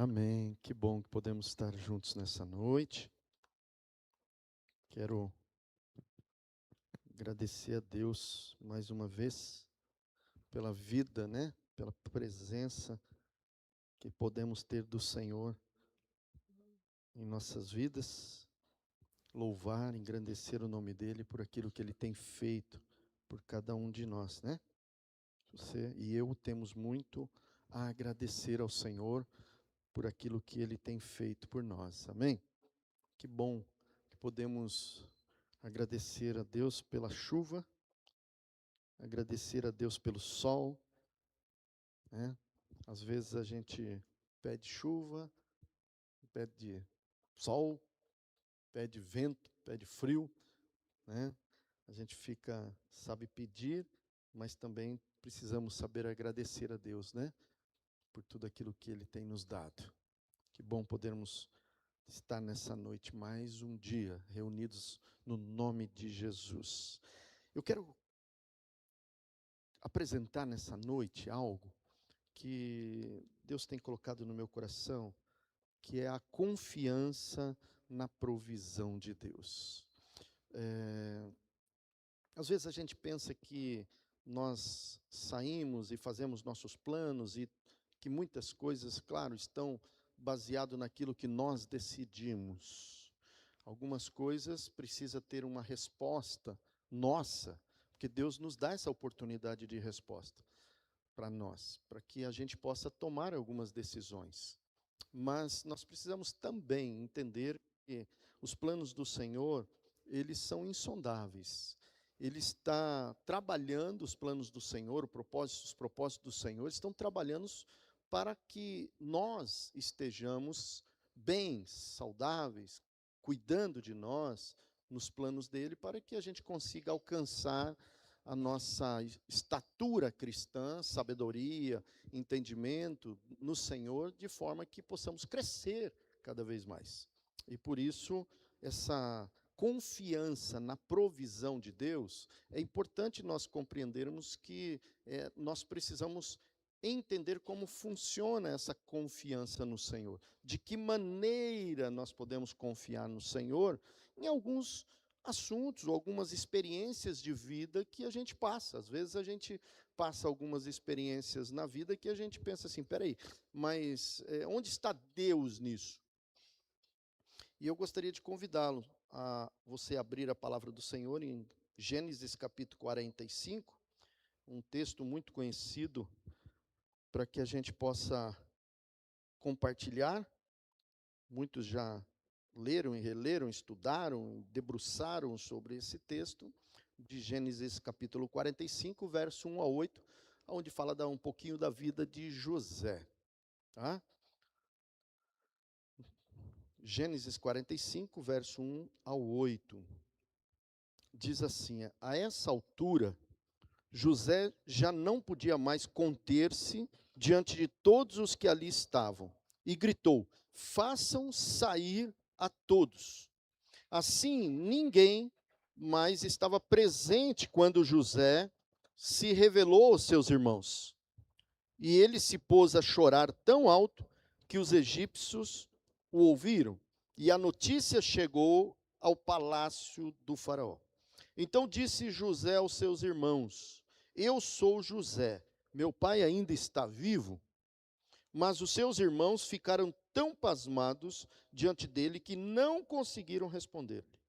Amém. Que bom que podemos estar juntos nessa noite. Quero agradecer a Deus mais uma vez pela vida, né? Pela presença que podemos ter do Senhor em nossas vidas. Louvar, engrandecer o nome dEle por aquilo que Ele tem feito por cada um de nós, né? Você e eu temos muito a agradecer ao Senhor por aquilo que Ele tem feito por nós. Amém? Que bom que podemos agradecer a Deus pela chuva, agradecer a Deus pelo sol, né? Às vezes a gente pede chuva, pede sol, pede vento, pede frio, né? A gente sabe pedir, mas também precisamos saber agradecer a Deus, né? Por tudo aquilo que Ele tem nos dado. Que bom podermos estar nessa noite, mais um dia, reunidos no nome de Jesus. Eu quero apresentar nessa noite algo que Deus tem colocado no meu coração, que é a confiança na provisão de Deus. Às vezes a gente pensa que nós saímos e fazemos nossos planos e que muitas coisas, claro, estão baseado naquilo que nós decidimos. Algumas coisas precisa ter uma resposta nossa, porque Deus nos dá essa oportunidade de resposta para nós, para que a gente possa tomar algumas decisões. Mas nós precisamos também entender que os planos do Senhor, eles são insondáveis. Ele está trabalhando os planos do Senhor, os propósitos do Senhor, estão trabalhando para que nós estejamos bem, saudáveis, cuidando de nós nos planos dele, para que a gente consiga alcançar a nossa estatura cristã, sabedoria, entendimento no Senhor, de forma que possamos crescer cada vez mais. E por isso, essa confiança na provisão de Deus, é importante nós compreendermos que nós precisamos entender como funciona essa confiança no Senhor. De que maneira nós podemos confiar no Senhor em alguns assuntos, ou algumas experiências de vida que a gente passa. Às vezes a gente passa algumas experiências na vida que a gente pensa assim, peraí, mas onde está Deus nisso? E eu gostaria de convidá-lo a você abrir a palavra do Senhor em Gênesis capítulo 45, um texto muito conhecido, para que a gente possa compartilhar. Muitos já leram e releram, estudaram, debruçaram sobre esse texto, de Gênesis capítulo 45, verso 1 a 8, onde fala um pouquinho da vida de José. Tá? Gênesis 45, verso 1 ao 8. Diz assim: a essa altura, José já não podia mais conter-se diante de todos os que ali estavam, e gritou: façam sair a todos. Assim, ninguém mais estava presente quando José se revelou aos seus irmãos. E ele se pôs a chorar tão alto que os egípcios o ouviram. E a notícia chegou ao palácio do faraó. Então disse José aos seus irmãos: eu sou José, meu pai ainda está vivo? Mas os seus irmãos ficaram tão pasmados diante dele que não conseguiram responder-lhe.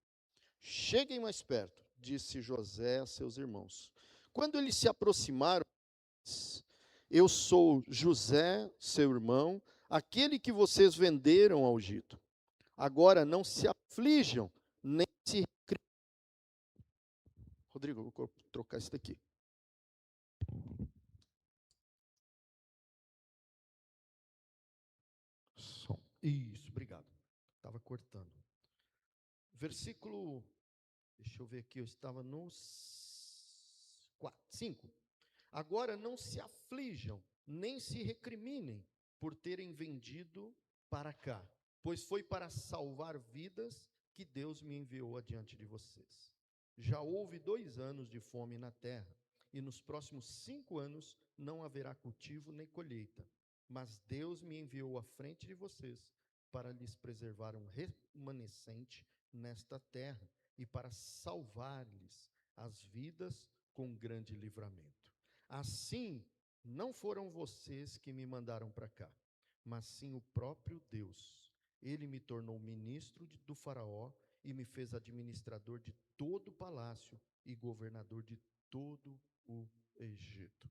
Cheguem mais perto, disse José a seus irmãos. Quando eles se aproximaram, eu sou José, seu irmão, aquele que vocês venderam ao Egito. Agora não se aflijam, nem se... Rodrigo, eu vou trocar isso daqui. Som. Isso, obrigado. Estava cortando. Versículo, deixa eu ver aqui, eu estava no 5. Agora não se aflijam, nem se recriminem por terem vendido para cá, pois foi para salvar vidas que Deus me enviou adiante de vocês. Já houve 2 anos de fome na terra, e nos próximos 5 anos não haverá cultivo nem colheita. Mas Deus me enviou à frente de vocês para lhes preservar um remanescente nesta terra e para salvar-lhes as vidas com grande livramento. Assim, não foram vocês que me mandaram para cá, mas sim o próprio Deus. Ele me tornou ministro do Faraó e me fez administrador de todo o palácio e governador de todo o Egito.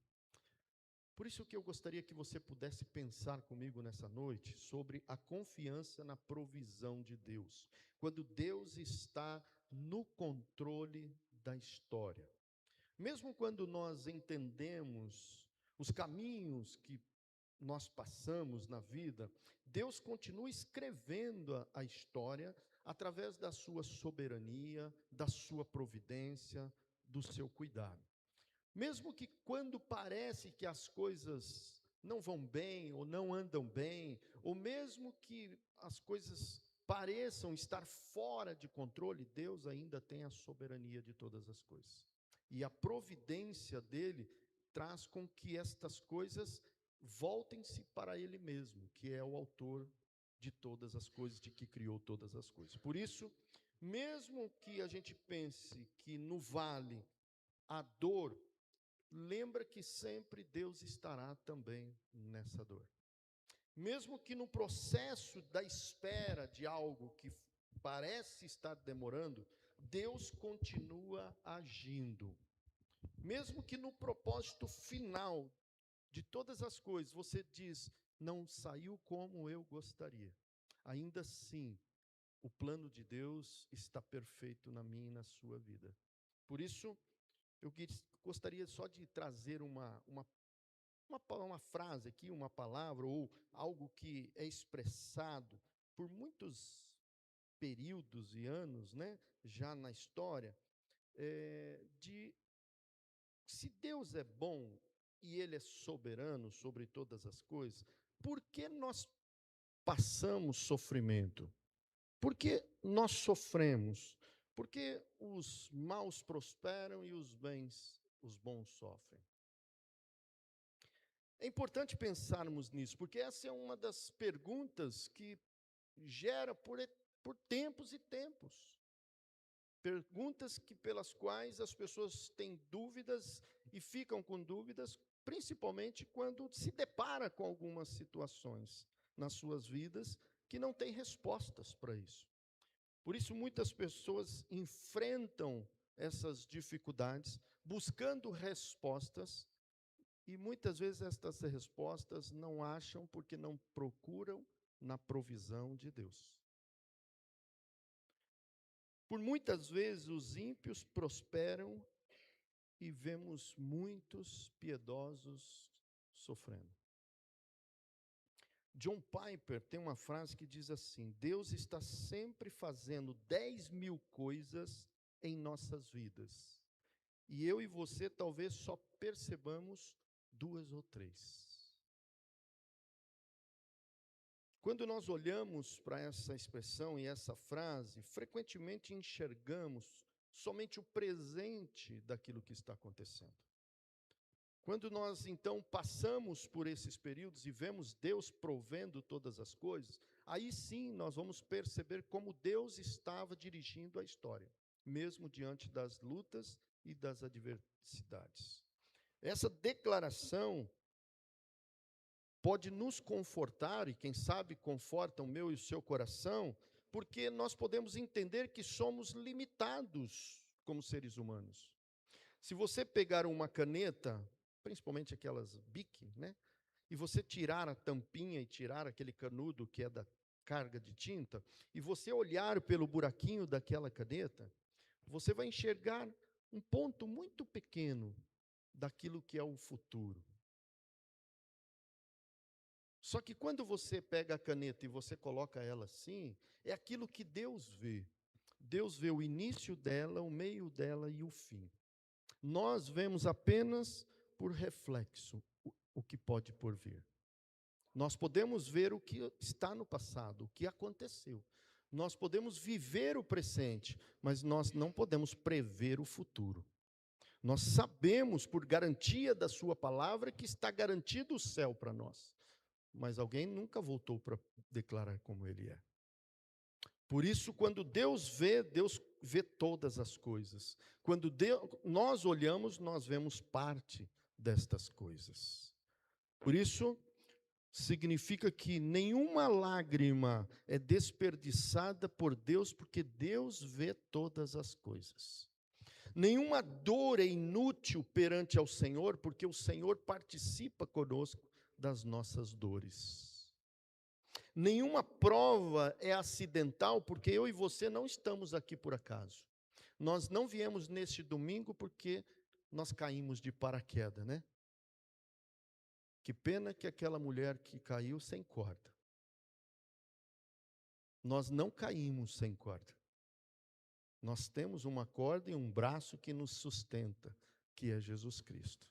Por isso que eu gostaria que você pudesse pensar comigo nessa noite sobre a confiança na provisão de Deus. Quando Deus está no controle da história. Mesmo quando nós entendemos os caminhos que nós passamos na vida, Deus continua escrevendo a história através da sua soberania, da sua providência, do seu cuidado. Mesmo que quando parece que as coisas não vão bem ou não andam bem, ou mesmo que as coisas pareçam estar fora de controle, Deus ainda tem a soberania de todas as coisas. E a providência dele traz com que estas coisas voltem-se para ele mesmo, que é o autor de todas as coisas, de que criou todas as coisas. Por isso, mesmo que a gente pense que no vale a dor, lembra que sempre Deus estará também nessa dor. Mesmo que no processo da espera de algo que parece estar demorando, Deus continua agindo. Mesmo que no propósito final de todas as coisas, você diz, não saiu como eu gostaria. Ainda assim, o plano de Deus está perfeito na minha e na sua vida. Por isso, eu gostaria só de trazer uma frase aqui, uma palavra, ou algo que é expressado por muitos períodos e anos, né, já na história, de se Deus é bom e Ele é soberano sobre todas as coisas, por que nós passamos sofrimento? Por que nós sofremos? Porque os maus prosperam e os bons sofrem. É importante pensarmos nisso, porque essa é uma das perguntas que gera por tempos e tempos. Perguntas pelas quais as pessoas têm dúvidas e ficam com dúvidas, principalmente quando se depara com algumas situações nas suas vidas que não têm respostas para isso. Por isso, muitas pessoas enfrentam essas dificuldades, buscando respostas, e muitas vezes estas respostas não acham porque não procuram na provisão de Deus. Por muitas vezes os ímpios prosperam e vemos muitos piedosos sofrendo. John Piper tem uma frase que diz assim: Deus está sempre fazendo 10.000 coisas em nossas vidas. E eu e você talvez só percebamos 2 ou 3. Quando nós olhamos para essa expressão e essa frase, frequentemente enxergamos somente o presente daquilo que está acontecendo. Quando nós, então, passamos por esses períodos e vemos Deus provendo todas as coisas, aí sim nós vamos perceber como Deus estava dirigindo a história, mesmo diante das lutas e das adversidades. Essa declaração pode nos confortar, e quem sabe conforta o meu e o seu coração, porque nós podemos entender que somos limitados como seres humanos. Se você pegar uma caneta, principalmente aquelas Bic, né, e você tirar a tampinha e tirar aquele canudo que é da carga de tinta, e você olhar pelo buraquinho daquela caneta, você vai enxergar um ponto muito pequeno daquilo que é o futuro. Só que quando você pega a caneta e você coloca ela assim, é aquilo que Deus vê. Deus vê o início dela, o meio dela e o fim. Nós vemos apenas por reflexo o que pode por vir. Nós podemos ver o que está no passado, o que aconteceu. Nós podemos viver o presente, mas nós não podemos prever o futuro. Nós sabemos, por garantia da sua palavra, que está garantido o céu para nós. mas alguém nunca voltou para declarar como ele é. Por isso, quando Deus vê todas as coisas. Quando nós olhamos, nós vemos parte destas coisas. Por isso, significa que nenhuma lágrima é desperdiçada por Deus, porque Deus vê todas as coisas. Nenhuma dor é inútil perante ao Senhor, porque o Senhor participa conosco das nossas dores. Nenhuma prova é acidental, porque eu e você não estamos aqui por acaso. Nós não viemos neste domingo porque nós caímos de paraquedas, né? Que pena que aquela mulher que caiu sem corda. Nós não caímos sem corda. Nós temos uma corda e um braço que nos sustenta, que é Jesus Cristo.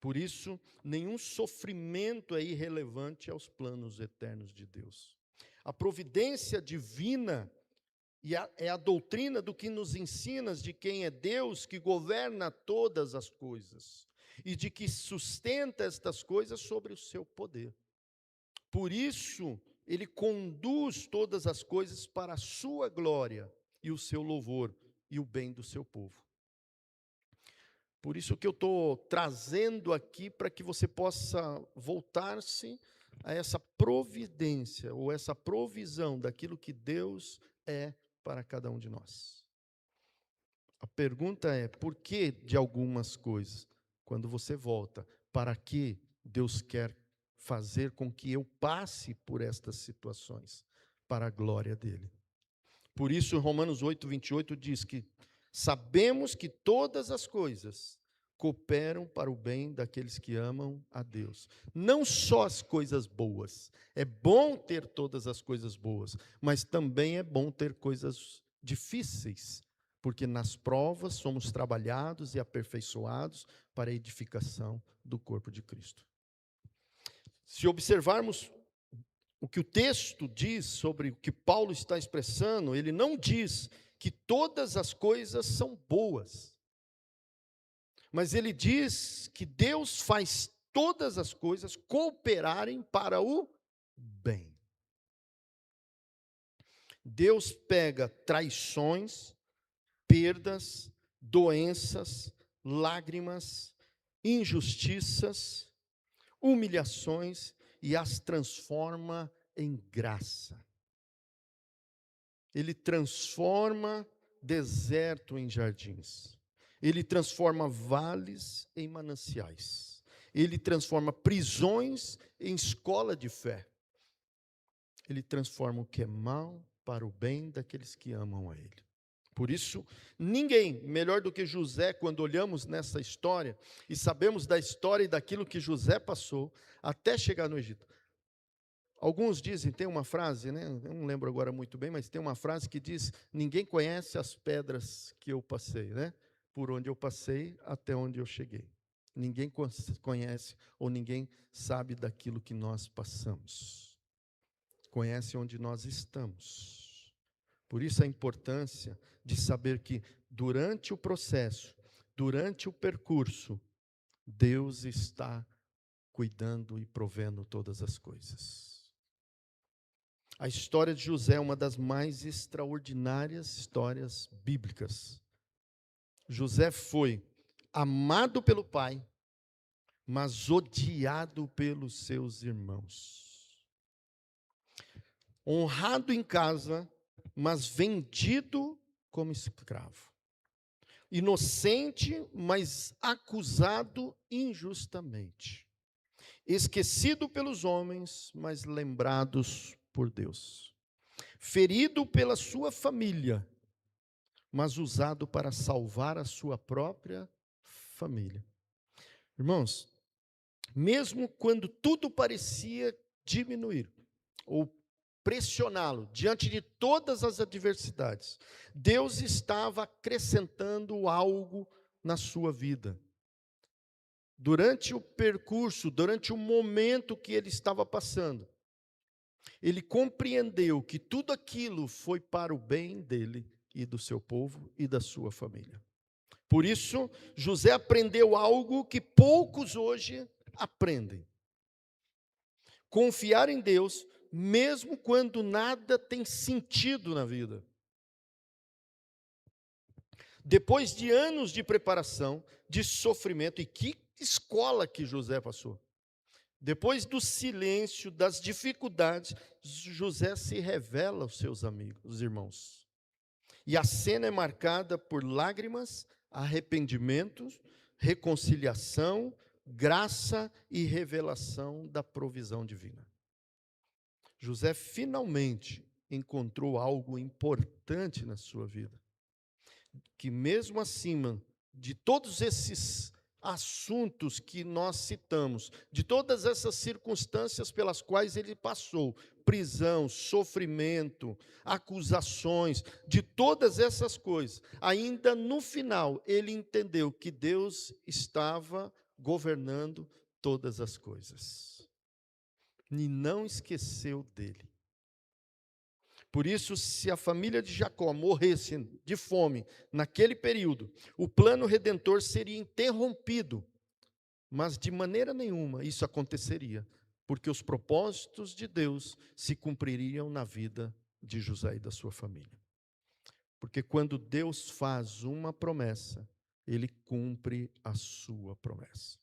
Por isso, nenhum sofrimento é irrelevante aos planos eternos de Deus. A providência divina é a doutrina do que nos ensina de quem é Deus, que governa todas as coisas, e de que sustenta estas coisas sobre o seu poder. Por isso, ele conduz todas as coisas para a sua glória, e o seu louvor, e o bem do seu povo. Por isso que eu estou trazendo aqui, para que você possa voltar-se a essa providência, ou essa provisão daquilo que Deus é para cada um de nós. A pergunta é, por que de algumas coisas? Quando você volta, para que Deus quer fazer com que eu passe por estas situações? Para a glória dEle. Por isso, Romanos 8:28 diz que sabemos que todas as coisas cooperam para o bem daqueles que amam a Deus. Não só as coisas boas. É bom ter todas as coisas boas, mas também é bom ter coisas difíceis, porque nas provas somos trabalhados e aperfeiçoados para a edificação do corpo de Cristo. Se observarmos o que o texto diz sobre o que Paulo está expressando, ele não diz que todas as coisas são boas, mas ele diz que Deus faz todas as coisas cooperarem para o bem. Deus pega traições, perdas, doenças, lágrimas, injustiças, humilhações e as transforma em graça. Ele transforma deserto em jardins. Ele transforma vales em mananciais. Ele transforma prisões em escola de fé. Ele transforma o que é mal para o bem daqueles que amam a Ele. Por isso, ninguém melhor do que José, quando olhamos nessa história e sabemos da história e daquilo que José passou até chegar no Egito. Alguns dizem, tem uma frase, né? Eu não lembro agora muito bem, mas tem uma frase que diz: ninguém conhece as pedras que eu passei, né? Por onde eu passei até onde eu cheguei. Ninguém conhece ou ninguém sabe daquilo que nós passamos. Conhece onde nós estamos. Por isso a importância de saber que durante o processo, durante o percurso, Deus está cuidando e provendo todas as coisas. A história de José é uma das mais extraordinárias histórias bíblicas. José foi amado pelo pai, mas odiado pelos seus irmãos. Honrado em casa, mas vendido como escravo. Inocente, mas acusado injustamente. Esquecido pelos homens, mas lembrados por Deus. Ferido pela sua família, mas usado para salvar a sua própria família. Irmãos, mesmo quando tudo parecia diminuir ou pressioná-lo diante de todas as adversidades, Deus estava acrescentando algo na sua vida. Durante o percurso, durante o momento que ele estava passando, ele compreendeu que tudo aquilo foi para o bem dele e do seu povo e da sua família. Por isso, José aprendeu algo que poucos hoje aprendem. Confiar em Deus, mesmo quando nada tem sentido na vida. Depois de anos de preparação, de sofrimento, e que escola que José passou. Depois do silêncio, das dificuldades, José se revela aos seus amigos, os irmãos. E a cena é marcada por lágrimas, arrependimento, reconciliação, graça e revelação da provisão divina. José finalmente encontrou algo importante na sua vida, que mesmo acima de todos esses assuntos que nós citamos, de todas essas circunstâncias pelas quais ele passou, prisão, sofrimento, acusações, de todas essas coisas, ainda no final ele entendeu que Deus estava governando todas as coisas. E não esqueceu dele. Por isso, se a família de Jacó morresse de fome naquele período, o plano redentor seria interrompido. Mas de maneira nenhuma isso aconteceria, porque os propósitos de Deus se cumpririam na vida de José e da sua família. Porque quando Deus faz uma promessa, Ele cumpre a sua promessa.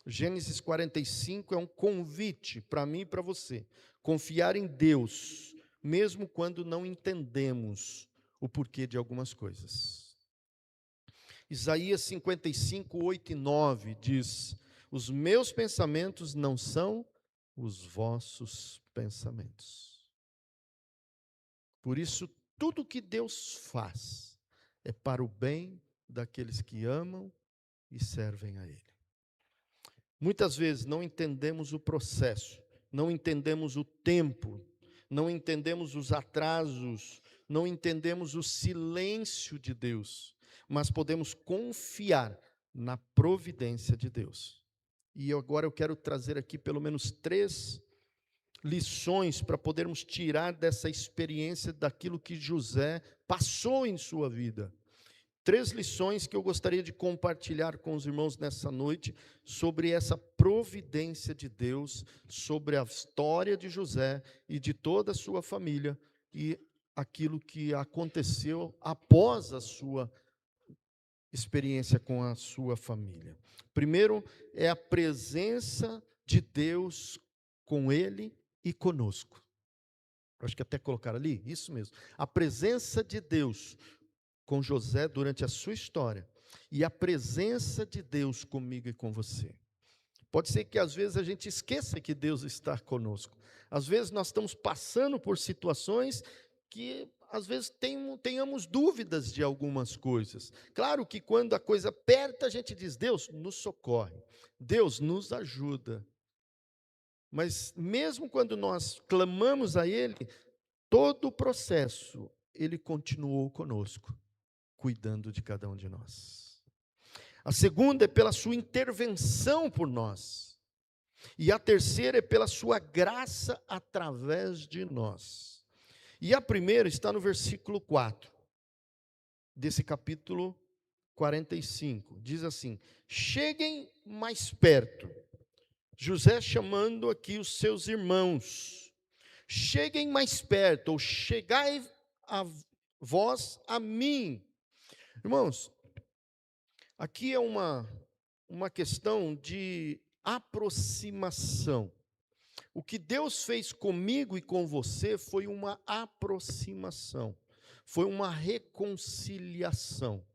Gênesis 45 é um convite para mim e para você. Confiar em Deus, mesmo quando não entendemos o porquê de algumas coisas. Isaías 55, 8 e 9 diz: os meus pensamentos não são os vossos pensamentos. Por isso, tudo que Deus faz é para o bem daqueles que amam e servem a Ele. Muitas vezes não entendemos o processo, não entendemos o tempo, não entendemos os atrasos, não entendemos o silêncio de Deus, mas podemos confiar na providência de Deus. E agora eu quero trazer aqui pelo menos 3 lições para podermos tirar dessa experiência daquilo que José passou em sua vida. 3 lições que eu gostaria de compartilhar com os irmãos nessa noite sobre essa providência de Deus, sobre a história de José e de toda a sua família e aquilo que aconteceu após a sua experiência com a sua família. Primeiro é a presença de Deus com ele e conosco. Acho que até colocaram ali, isso mesmo. A presença de Deus com José durante a sua história e a presença de Deus comigo e com você. Pode ser que às vezes a gente esqueça que Deus está conosco. Às vezes nós estamos passando por situações que às vezes tenhamos dúvidas de algumas coisas. Claro que quando a coisa aperta, a gente diz: Deus nos socorre, Deus nos ajuda. Mas mesmo quando nós clamamos a Ele, todo o processo, Ele continuou conosco, cuidando de cada um de nós. A segunda é pela sua intervenção por nós. E a terceira é pela sua graça através de nós. E a primeira está no versículo 4, desse capítulo 45. Diz assim: cheguem mais perto. José chamando aqui os seus irmãos. Cheguem mais perto, ou chegai a vós a mim. Irmãos, aqui é uma questão de aproximação. O que Deus fez comigo e com você foi uma aproximação, foi uma reconciliação.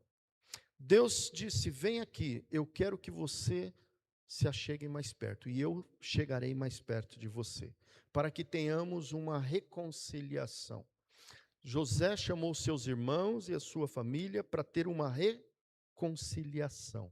Deus disse: vem aqui, eu quero que você se achegue mais perto, e eu chegarei mais perto de você, para que tenhamos uma reconciliação. José chamou seus irmãos e a sua família para ter uma reconciliação,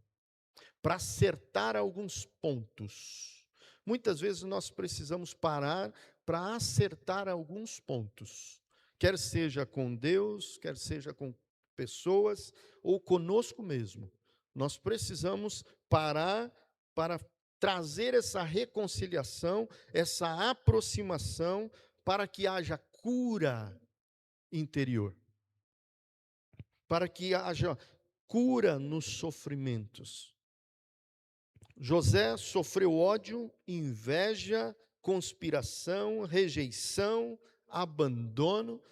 para acertar alguns pontos. Muitas vezes nós precisamos parar para acertar alguns pontos, quer seja com Deus, quer seja com pessoas ou conosco mesmo. Nós precisamos parar para trazer essa reconciliação, essa aproximação, para que haja cura interior, para que haja cura nos sofrimentos. José sofreu ódio, inveja, conspiração, rejeição, abandono.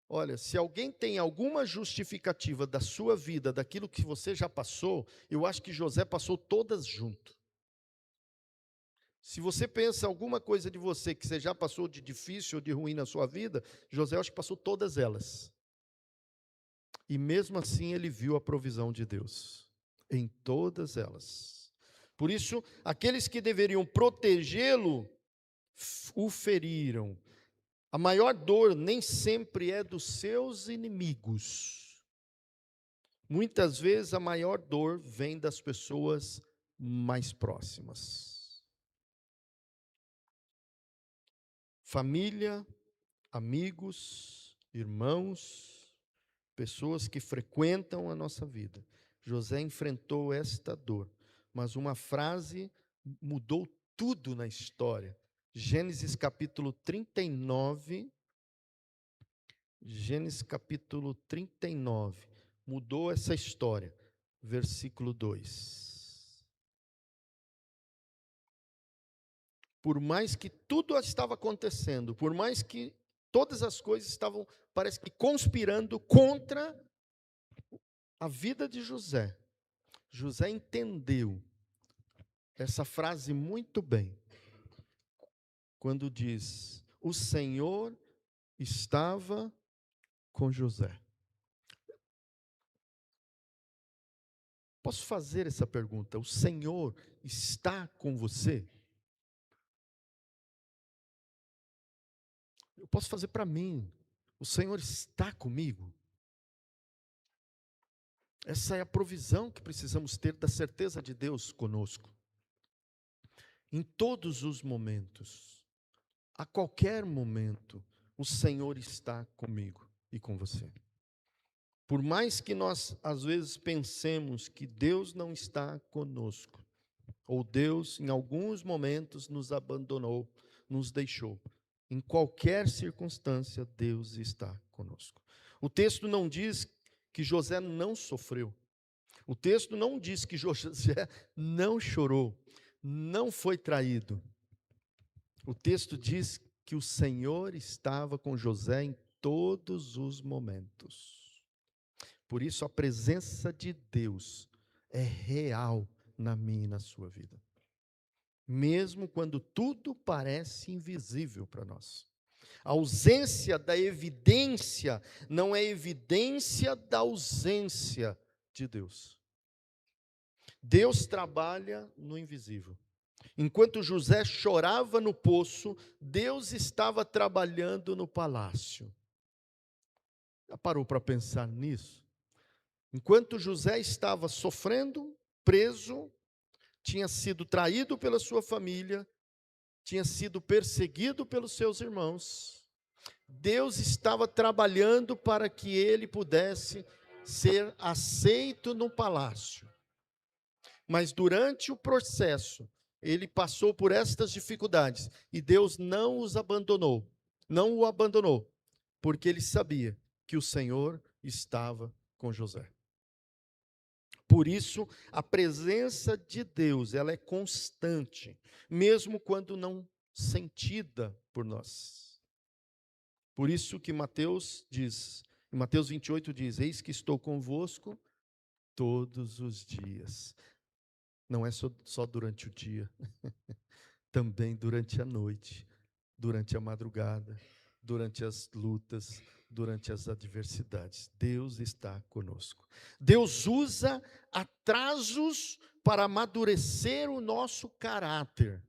Olha, se alguém tem alguma justificativa da sua vida, daquilo que você já passou, eu acho que José passou todas junto. Se você pensa alguma coisa de você que você já passou de difícil ou de ruim na sua vida, José eu acho que passou todas elas. E mesmo assim ele viu a provisão de Deus em todas elas. Por isso, aqueles que deveriam protegê-lo, o feriram. A maior dor nem sempre é dos seus inimigos. Muitas vezes a maior dor vem das pessoas mais próximas. Família, amigos, irmãos, pessoas que frequentam a nossa vida. José enfrentou esta dor, mas uma frase mudou tudo na história. Gênesis capítulo 39, Gênesis capítulo 39, mudou essa história. Versículo 2. Por mais que tudo estava acontecendo, por mais que todas as coisas estavam, parece que conspirando contra a vida de José, José entendeu essa frase muito bem, quando diz: o Senhor estava com José. Posso fazer essa pergunta? O Senhor está com você? Eu posso fazer para mim. O Senhor está comigo? Essa é a provisão que precisamos ter da certeza de Deus conosco. Em todos os momentos, a qualquer momento, o Senhor está comigo e com você. Por mais que nós, às vezes, pensemos que Deus não está conosco, ou Deus, em alguns momentos, nos abandonou, nos deixou, em qualquer circunstância, Deus está conosco. O texto não diz que José não sofreu. O texto não diz que José não chorou, não foi traído. O texto diz que o Senhor estava com José em todos os momentos. Por isso a presença de Deus é real na minha e na sua vida. Mesmo quando tudo parece invisível para nós. A ausência da evidência não é evidência da ausência de Deus. Deus trabalha no invisível. Enquanto José chorava no poço, Deus estava trabalhando no palácio. Já parou para pensar nisso? Enquanto José estava sofrendo, preso, tinha sido traído pela sua família, tinha sido perseguido pelos seus irmãos, Deus estava trabalhando para que ele pudesse ser aceito no palácio. Mas durante o processo, ele passou por estas dificuldades e Deus não os abandonou, não o abandonou, porque ele sabia que o Senhor estava com José. Por isso, a presença de Deus, ela é constante, mesmo quando não sentida por nós. Por isso que Mateus diz, em Mateus 28 diz: eis que estou convosco todos os dias. Não é só durante o dia, também durante a noite, durante a madrugada, durante as lutas, durante as adversidades. Deus está conosco. Deus usa atrasos para amadurecer o nosso caráter.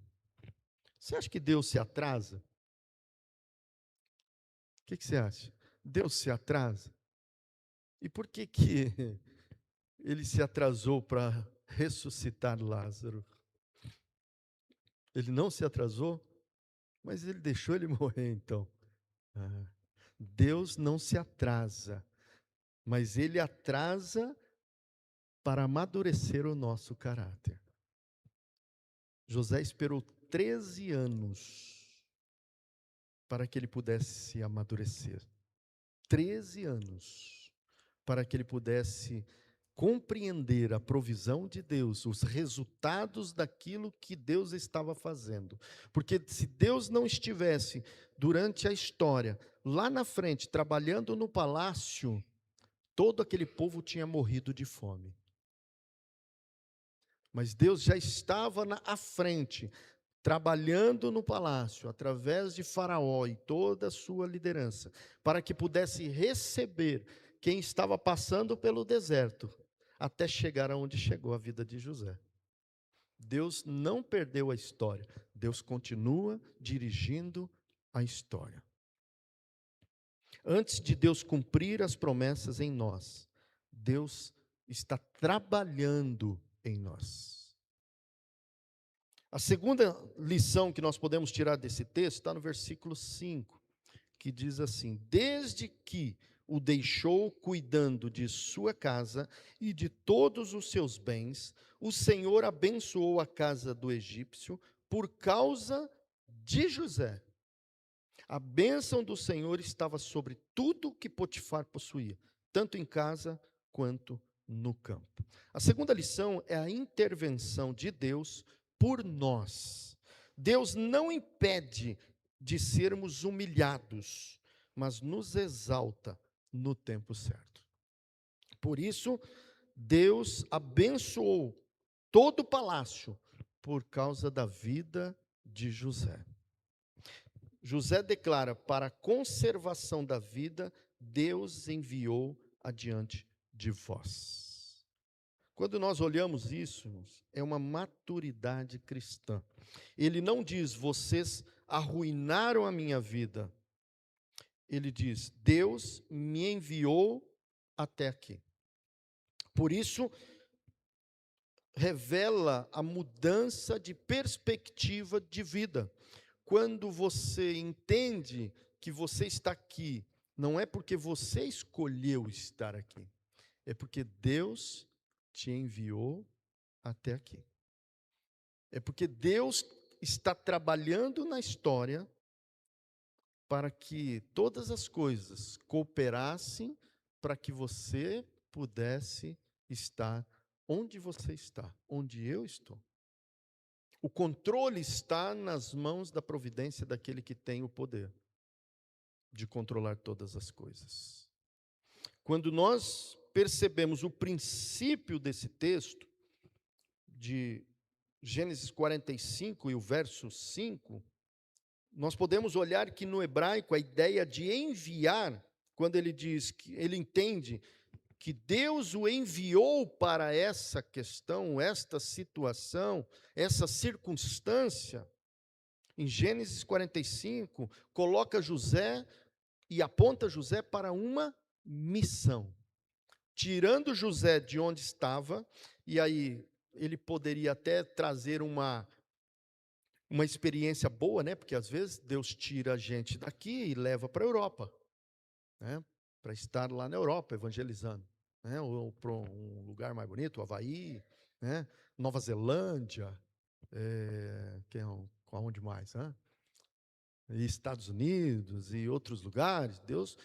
Você acha que Deus se atrasa? O que você acha? Deus se atrasa? E por que ele se atrasou para ressuscitar Lázaro? Ele não se atrasou, mas ele deixou ele morrer então. Deus não se atrasa, mas ele atrasa para amadurecer o nosso caráter. José esperou 13 anos para que ele pudesse amadurecer. 13 anos para que ele pudesse compreender a provisão de Deus, os resultados daquilo que Deus estava fazendo. Porque se Deus não estivesse, durante a história, lá na frente, trabalhando no palácio, todo aquele povo tinha morrido de fome. Mas Deus já estava à frente, trabalhando no palácio, através de Faraó e toda a sua liderança, para que pudesse receber quem estava passando pelo deserto, até chegar aonde chegou a vida de José. Deus não perdeu a história, Deus continua dirigindo a história. Antes de Deus cumprir as promessas em nós, Deus está trabalhando em nós. A segunda lição que nós podemos tirar desse texto está no versículo 5, que diz assim: desde que o deixou cuidando de sua casa e de todos os seus bens, o Senhor abençoou a casa do egípcio por causa de José. A bênção do Senhor estava sobre tudo que Potifar possuía, tanto em casa quanto no campo. A segunda lição é a intervenção de Deus por nós. Deus não impede de sermos humilhados, mas nos exalta no tempo certo. Por isso, Deus abençoou todo o palácio por causa da vida de José. José declara: para a conservação da vida, Deus enviou adiante de vós. Quando nós olhamos isso, é uma maturidade cristã. Ele não diz: vocês arruinaram a minha vida. Ele diz: Deus me enviou até aqui. Por isso, revela a mudança de perspectiva de vida. Quando você entende que você está aqui, não é porque você escolheu estar aqui, é porque Deus te enviou até aqui. É porque Deus está trabalhando na história para que todas as coisas cooperassem para que você pudesse estar onde você está, onde eu estou. O controle está nas mãos da providência daquele que tem o poder de controlar todas as coisas. Quando nós percebemos o princípio desse texto, de Gênesis 45 e o verso 5, nós podemos olhar que no hebraico a ideia de enviar, quando ele diz que ele entende que Deus o enviou para essa questão, esta situação, essa circunstância, em Gênesis 45, coloca José e aponta José para uma missão. Tirando José de onde estava, e aí ele poderia até trazer uma experiência boa, né? Porque às vezes Deus tira a gente daqui e leva para a Europa, né? Para estar lá na Europa evangelizando, né? Ou para um lugar mais bonito, o Havaí, né? Nova Zelândia, onde mais, né? E Estados Unidos e outros lugares. Deus,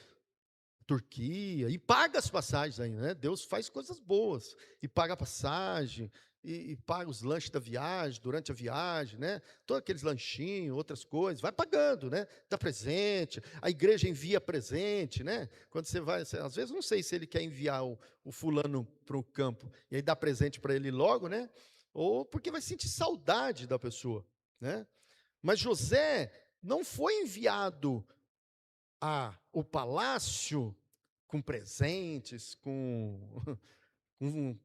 Turquia, e paga as passagens ainda, né? Deus faz coisas boas e paga a passagem. E paga os lanches da viagem, durante a viagem, né? Todos aqueles lanchinhos, outras coisas, vai pagando, né? Dá presente, a igreja envia presente, né? Quando você vai, às vezes não sei se ele quer enviar o fulano para o campo, e aí dá presente para ele logo, né? Ou porque vai sentir saudade da pessoa, né? Mas José não foi enviado ao palácio com presentes, com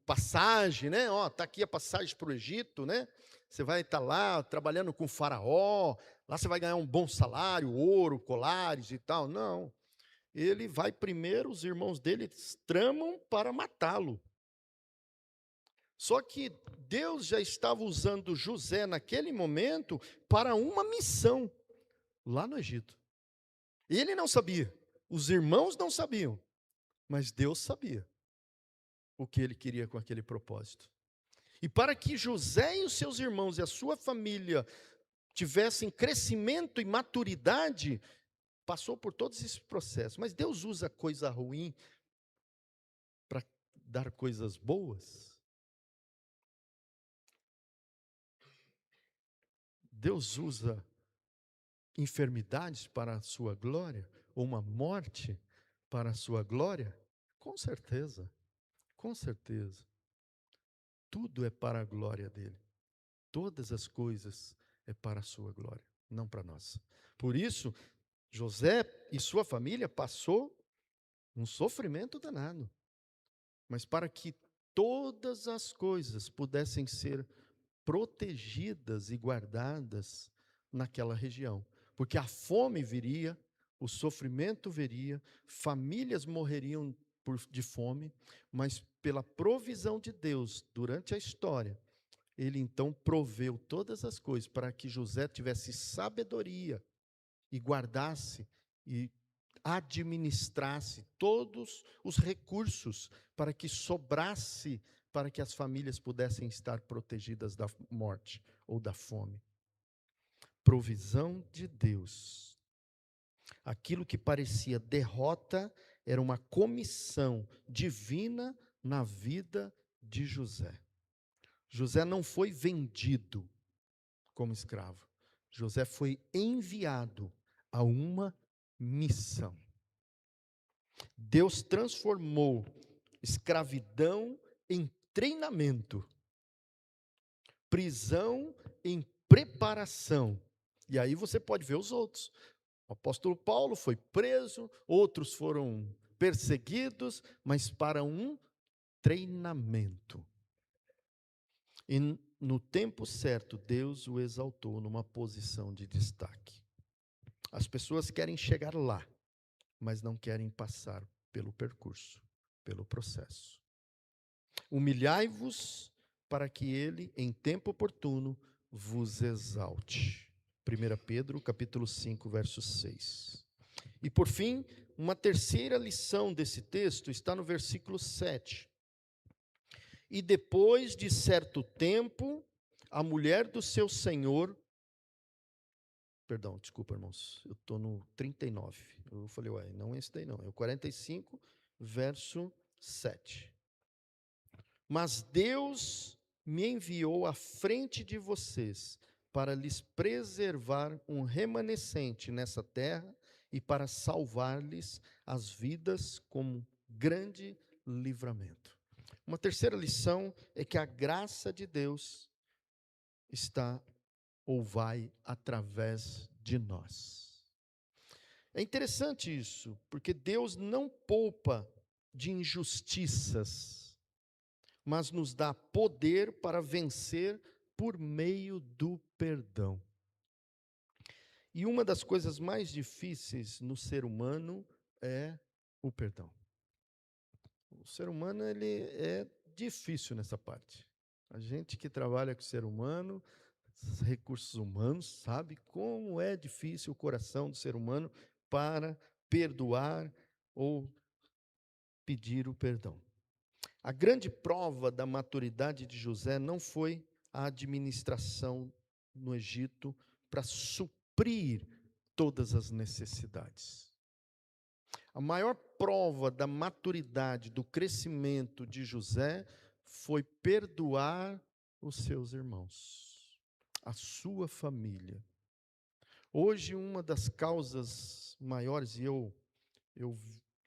passagem, né? Ó, tá aqui a passagem para o Egito, né? Você vai estar lá trabalhando com o faraó, lá você vai ganhar um bom salário, ouro, colares e tal. Não. Ele vai primeiro, os irmãos dele tramam para matá-lo. Só que Deus já estava usando José naquele momento para uma missão lá no Egito. Ele não sabia, os irmãos não sabiam, mas Deus sabia o que ele queria com aquele propósito. E para que José e os seus irmãos e a sua família tivessem crescimento e maturidade, passou por todos esses processos. Mas Deus usa coisa ruim para dar coisas boas? Deus usa enfermidades para a sua glória? Ou uma morte para a sua glória? Com certeza, com certeza. Tudo é para a glória dele. Todas as coisas é para a sua glória, não para nós. Por isso, José e sua família passou um sofrimento danado, mas para que todas as coisas pudessem ser protegidas e guardadas naquela região, porque a fome viria, o sofrimento viria, famílias morreriam de fome, mas pela provisão de Deus durante a história, ele então proveu todas as coisas para que José tivesse sabedoria e guardasse e administrasse todos os recursos para que sobrasse, para que as famílias pudessem estar protegidas da morte ou da fome. Provisão de Deus. Aquilo que parecia derrota era uma comissão divina na vida de José. José não foi vendido como escravo. José foi enviado a uma missão. Deus transformou escravidão em treinamento, prisão em preparação. E aí você pode ver os outros. O apóstolo Paulo foi preso, outros foram perseguidos, mas para um treinamento. E no tempo certo, Deus o exaltou numa posição de destaque. As pessoas querem chegar lá, mas não querem passar pelo percurso, pelo processo. Humilhai-vos para que ele, em tempo oportuno, vos exalte. 1 Pedro, capítulo 5, verso 6. E por fim, uma terceira lição desse texto está no versículo 7. E depois de certo tempo, a mulher do seu senhor... Perdão, desculpa, irmãos, eu estou no 39. Eu falei, ué, não é esse daí não, é o 45, verso 7. Mas Deus me enviou à frente de vocês para lhes preservar um remanescente nessa terra e para salvar-lhes as vidas com grande livramento. Uma terceira lição é que a graça de Deus está ou vai através de nós. É interessante isso, porque Deus não poupa de injustiças, mas nos dá poder para vencer por meio do perdão. E uma das coisas mais difíceis no ser humano é o perdão. O ser humano, ele é difícil nessa parte. A gente que trabalha com o ser humano, recursos humanos, sabe como é difícil o coração do ser humano para perdoar ou pedir o perdão. A grande prova da maturidade de José não foi a administração no Egito para suprir todas as necessidades. A maior prova da maturidade, do crescimento de José, foi perdoar os seus irmãos, a sua família. Hoje, uma das causas maiores, e eu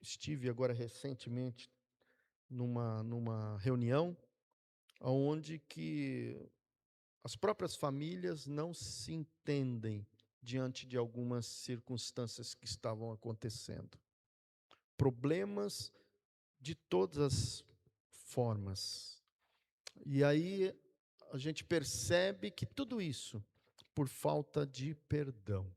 estive agora recentemente numa reunião, onde que as próprias famílias não se entendem diante de algumas circunstâncias que estavam acontecendo. Problemas de todas as formas. E aí a gente percebe que tudo isso por falta de perdão.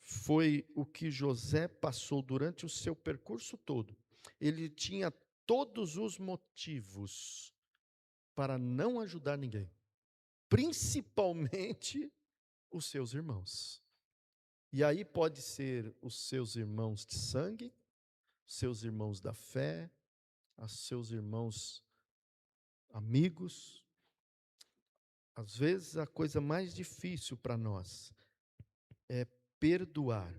Foi o que José passou durante o seu percurso todo. Ele tinha todos os motivos para não ajudar ninguém, principalmente os seus irmãos. E aí pode ser os seus irmãos de sangue, seus irmãos da fé, os seus irmãos amigos. Às vezes a coisa mais difícil para nós é perdoar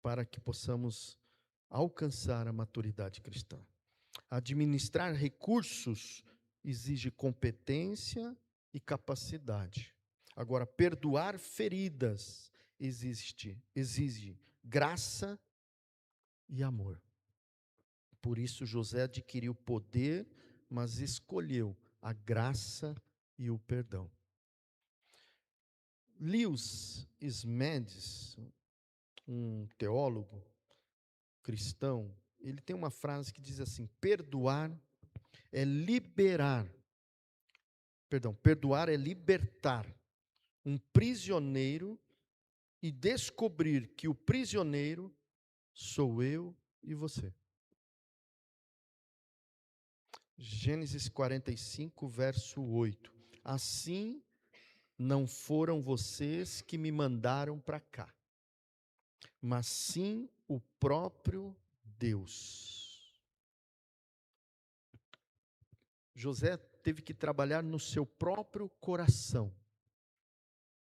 para que possamos alcançar a maturidade cristã. Administrar recursos exige competência e capacidade. Agora, perdoar feridas exige graça e amor. Por isso, José adquiriu poder, mas escolheu a graça e o perdão. Lewis Smedes, um teólogo cristão, ele tem uma frase que diz assim: perdoar é libertar um prisioneiro e descobrir que o prisioneiro sou eu e você. Gênesis 45, verso 8. Assim não foram vocês que me mandaram para cá, mas sim o próprio Deus. José teve que trabalhar no seu próprio coração,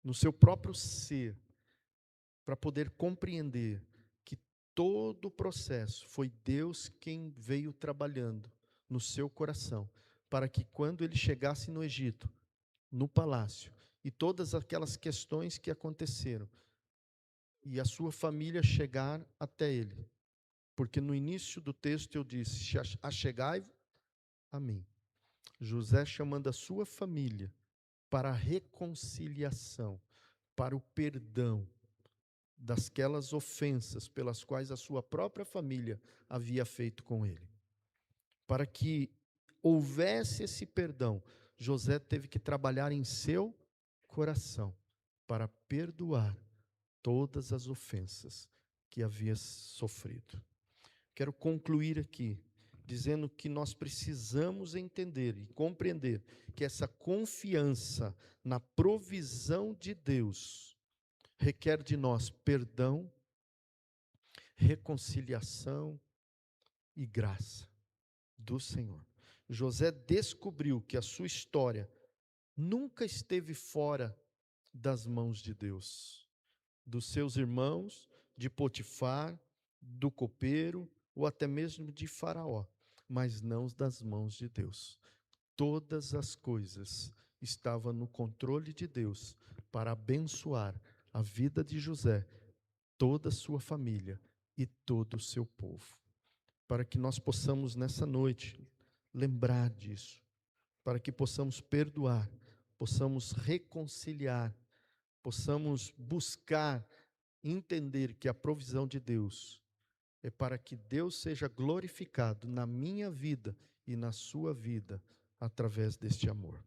no seu próprio ser, para poder compreender que todo o processo foi Deus quem veio trabalhando no seu coração, para que quando ele chegasse no Egito, no palácio, e todas aquelas questões que aconteceram, e a sua família chegar até ele. Porque no início do texto eu disse: achegai a mim. José chamando a sua família para a reconciliação, para o perdão dasquelas ofensas pelas quais a sua própria família havia feito com ele. Para que houvesse esse perdão, José teve que trabalhar em seu coração para perdoar todas as ofensas que havia sofrido. Quero concluir aqui dizendo que nós precisamos entender e compreender que essa confiança na provisão de Deus requer de nós perdão, reconciliação e graça do Senhor. José descobriu que a sua história nunca esteve fora das mãos de Deus, dos seus irmãos, de Potifar, do copeiro, ou até mesmo de Faraó, mas não das mãos de Deus. Todas as coisas estavam no controle de Deus para abençoar a vida de José, toda a sua família e todo o seu povo. Para que nós possamos nessa noite lembrar disso, para que possamos perdoar, possamos reconciliar, possamos buscar entender que a provisão de Deus é para que Deus seja glorificado na minha vida e na sua vida através deste amor.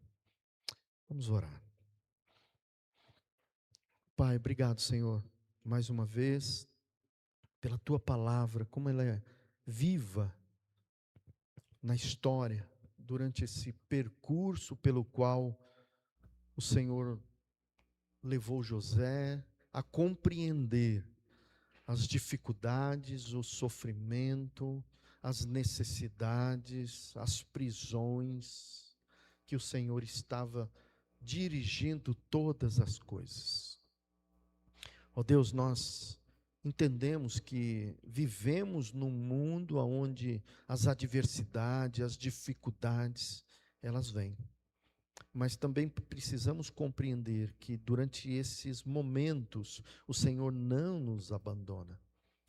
Vamos orar. Pai, obrigado, Senhor, mais uma vez, pela Tua palavra, como ela é viva na história, durante esse percurso pelo qual o Senhor levou José a compreender as dificuldades, o sofrimento, as necessidades, as prisões, que o Senhor estava dirigindo todas as coisas. Ó Deus, nós entendemos que vivemos num mundo onde as adversidades, as dificuldades, elas vêm. Mas também precisamos compreender que durante esses momentos o Senhor não nos abandona.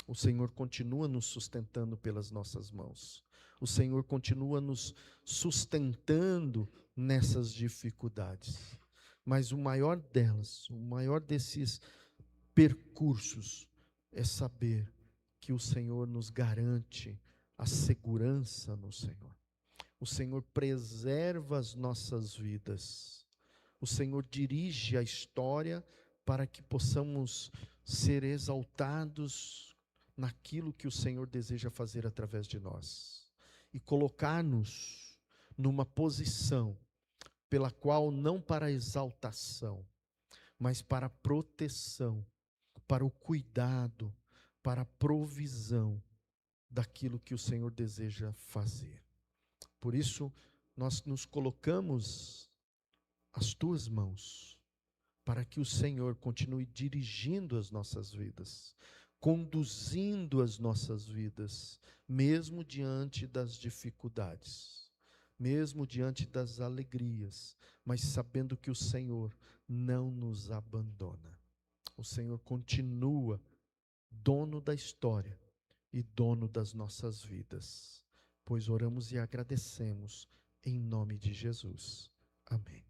O Senhor continua nos sustentando pelas nossas mãos. O Senhor continua nos sustentando nessas dificuldades. Mas o maior delas, o maior desses percursos é saber que o Senhor nos garante a segurança no Senhor. O Senhor preserva as nossas vidas. O Senhor dirige a história para que possamos ser exaltados naquilo que o Senhor deseja fazer através de nós. E colocar-nos numa posição pela qual não para exaltação, mas para proteção, para o cuidado, para a provisão daquilo que o Senhor deseja fazer. Por isso, nós nos colocamos às tuas mãos, para que o Senhor continue dirigindo as nossas vidas, conduzindo as nossas vidas, mesmo diante das dificuldades, mesmo diante das alegrias, mas sabendo que o Senhor não nos abandona. O Senhor continua dono da história e dono das nossas vidas, pois oramos e agradecemos em nome de Jesus. Amém.